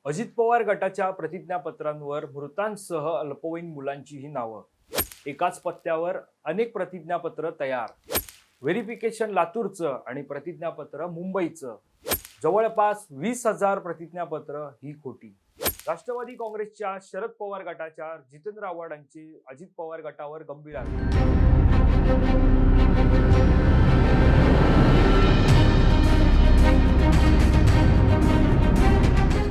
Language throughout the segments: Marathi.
अजित पवार गटाच्या प्रतिज्ञापत्रांवर मृतांसह अल्पवयीन मुलांचीही नावं. एकाच पत्त्यावर अनेक प्रतिज्ञापत्र तयार. व्हेरिफिकेशन लातूरचं आणि प्रतिज्ञापत्र मुंबईचं. जवळपास 20,000 प्रतिज्ञापत्र ही खोटी. राष्ट्रवादी काँग्रेसच्या शरद पवार गटाच्या जितेंद्र आव्हाडांची अजित पवार गटावर गंभीर आरोप.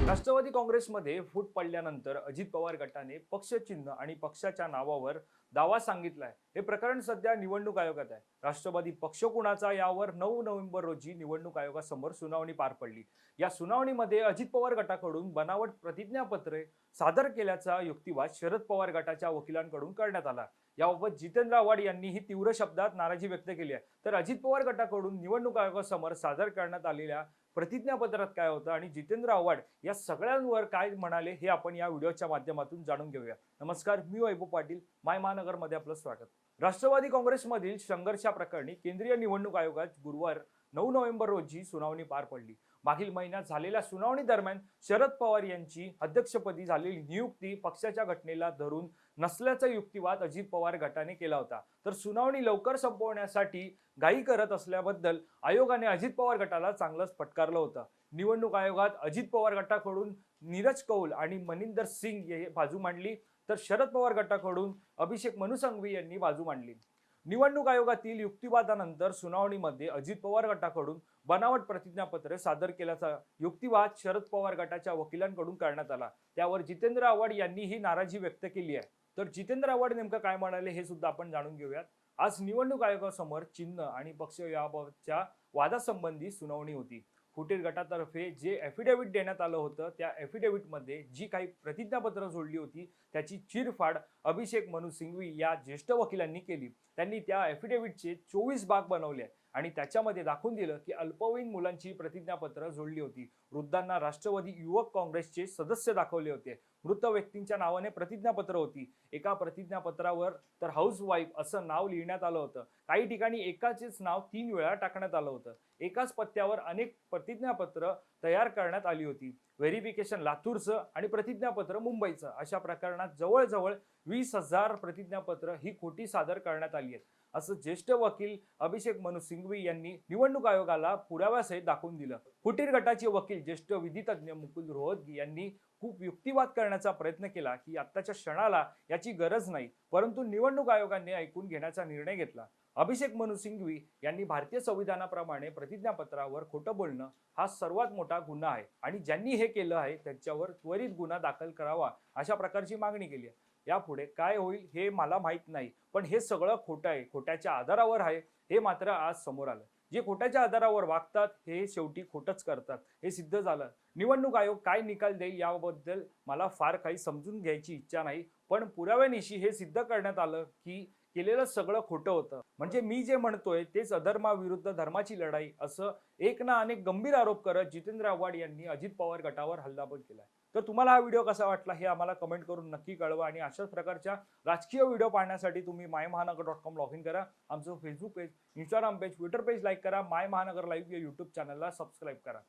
राष्ट्रवादी काँग्रेसमध्ये फूट पडल्यानंतर अजित पवार गटाने पक्षचिन्ह आणि पक्षाच्या नावावर दावा सांगितलाय. हे प्रकरण सध्या निवडणूक आयोगात आहे. राष्ट्रवादी पक्ष कुणाचा यावर 9 नोव्हेंबर रोजी निवडणूक आयोगासमोर सुनावणी पार पडली. या सुनावणीमध्ये अजित पवार गटाकडून बनावट प्रतिज्ञापत्रे सादर केल्याचा युक्तिवाद शरद पवार गटाच्या वकिलांकडून करण्यात आला. याबाबत जितेंद्र आव्हाड यांनीही तीव्र शब्दात नाराजी व्यक्त केली आहे. तर अजित पवार गटाकडून निवडणूक आयोगासमोर सादर करण्यात आलेल्या प्रतिज्ञापत्रात काय होतं आणि जितेंद्र आव्हाड या सगळ्यांवर काय म्हणाले हे आपण या व्हिडिओच्या माध्यमातून जाणून घेऊया. नमस्कार, मी वैभव पाटील, माय महानगरमध्ये आपलं स्वागत. राष्ट्रवादी काँग्रेसमधील संघर्षाप्रकरणी केंद्रीय निवडणूक आयोगात गुरुवार 9 नोव्हेंबर रोजी सुनावणी पार पडली. मागील महिन्यात झालेल्या सुनावणी दरम्यान शरद पवार यांची अध्यक्षपदी झालेली नियुक्ती पक्षाच्या घटनेला धरून नसल्याचा युक्तिवाद अजित पवार गटाने केला होता. तर सुनावणी लवकर संपवण्यासाठी घाई करत असल्याबद्दल आयोगाने अजित पवार गटाला चांगलंच फटकारलं होतं. निवडणूक आयोगात अजित पवार गटाकडून नीरज कौल आणि मनिंदर सिंग हे बाजू मांडली, तर शरद पवार गटाकडून अभिषेक मनु संघवी यांनी बाजू मांडली. निवडणूक आयोगातील युक्तिवादानंतर सुनावणीमध्ये अजित पवार गटाकडून बनावट प्रतिज्ञापत्र सादर केल्याचा युक्तिवाद शरद पवार गटाच्या वकिलांकडून करण्यात आला. त्यावर जितेंद्र आव्हाड यांनी ही नाराजी व्यक्त केली आहे. तर जितेंद्र आव्हाड नेमकं काय म्हणाले हे सुद्धा आपण जाणून घेऊयात. आज निवडणूक आयोगासमोर चिन्ह आणि पक्ष याबाबतच्या वादासंबंधी सुनावणी होती. फुटीर गटातर्फे जे ॲफिडेव्हिट देण्यात आलं होतं त्या ॲफिडेव्हिटमध्ये जी काही प्रतिज्ञापत्र जोडली होती त्याची चिरफाड अभिषेक मनु सिंघवी या ज्येष्ठ वकिलांनी केली. त्यांनी त्या ॲफिडेव्हिटचे 24 भाग बनवले आणि त्याच्यामध्ये दाखवून दिलं की अल्पवयीन मुलांची प्रतिज्ञापत्र जोडली होती. वृद्धांना राष्ट्रवादी युवक काँग्रेसचे सदस्य दाखवले होते. मृत व्यक्तींच्या नावाने प्रतिज्ञापत्र होती. एका प्रतिज्ञापत्रावर तर हाऊसवाईफ असं नाव लिहिण्यात आलं होतं. काही ठिकाणी एकाचेच नाव 3 वेळा टाकण्यात आलं होतं. एकाच पत्त्यावर अनेक प्रतिज्ञापत्र तयार करण्यात आली होती. व्हेरिफिकेशन लातूरचं आणि प्रतिज्ञापत्र मुंबईचं अशा प्रकरणात जवळजवळ 20,000 प्रतिज्ञापत्र ही खोटी सादर करण्यात आली आहेत, असं ज्येष्ठ वकील अभिषेक मनु सिंघवी यांनी निवडणूक आयोगाला पुराव्यासहित दाखवून दिलं. फुटीर गटाचे वकील ज्येष्ठ विधितज्ञ मुकुल रोहतगी यांनी खूप युक्तिवाद करण्याचा प्रयत्न केला की आत्ताच्या क्षणाला याची गरज नाही, परंतु निवडणूक आयोगाने ऐकून घेण्याचा निर्णय घेतला. अभिषेक मनु सिंघवी यांनी भारतीय संविधानाप्रमाणे प्रतिज्ञापत्रावर खोटं बोलणं हा सर्वात मोठा गुन्हा आहे आणि ज्यांनी हे केलं आहे त्यांच्यावर त्वरित गुन्हा दाखल करावा अशा प्रकारची मागणी केली आहे. यापुढे काय होईल हे मला माहीत नाही, पण हे सगळं खोटं आहे, खोट्याच्या आधारावर आहे हे मात्र आज समोर आलं. जे खोट्याच्या आधारावर वागतात हे शेवटी खोटच करतात हे सिद्ध झालं. निवडणूक आयोग काय निकाल देईल याबद्दल मला फार काही समजून घ्यायची इच्छा नाही, पण पुराव्यानिशी हे सिद्ध करण्यात आलं की केलेलं सगळं खोटं होतं. म्हणजे मी जे म्हणतोय तेच अधर्माविरुद्ध धर्माची लढाई असं एक ना अनेक गंभीर आरोप करत जितेंद्र आव्हाड यांनी अजित पवार गटावर हल्लाबोल केलाय. तर तुम्हाला हा व्हिडिओ कसा वाटला हे आम्हाला कमेंट करून नक्की कळवा आणि अशाच प्रकारच्या राजकीय व्हिडिओ पाहण्यासाठी तुम्ही मायमहानगर.com लॉग इन करा. आमचं Facebook page, Instagram page, Twitter page like करा. माय महानगर लाईव्ह या यूट्यूब चॅनलला सबस्क्राईब करा.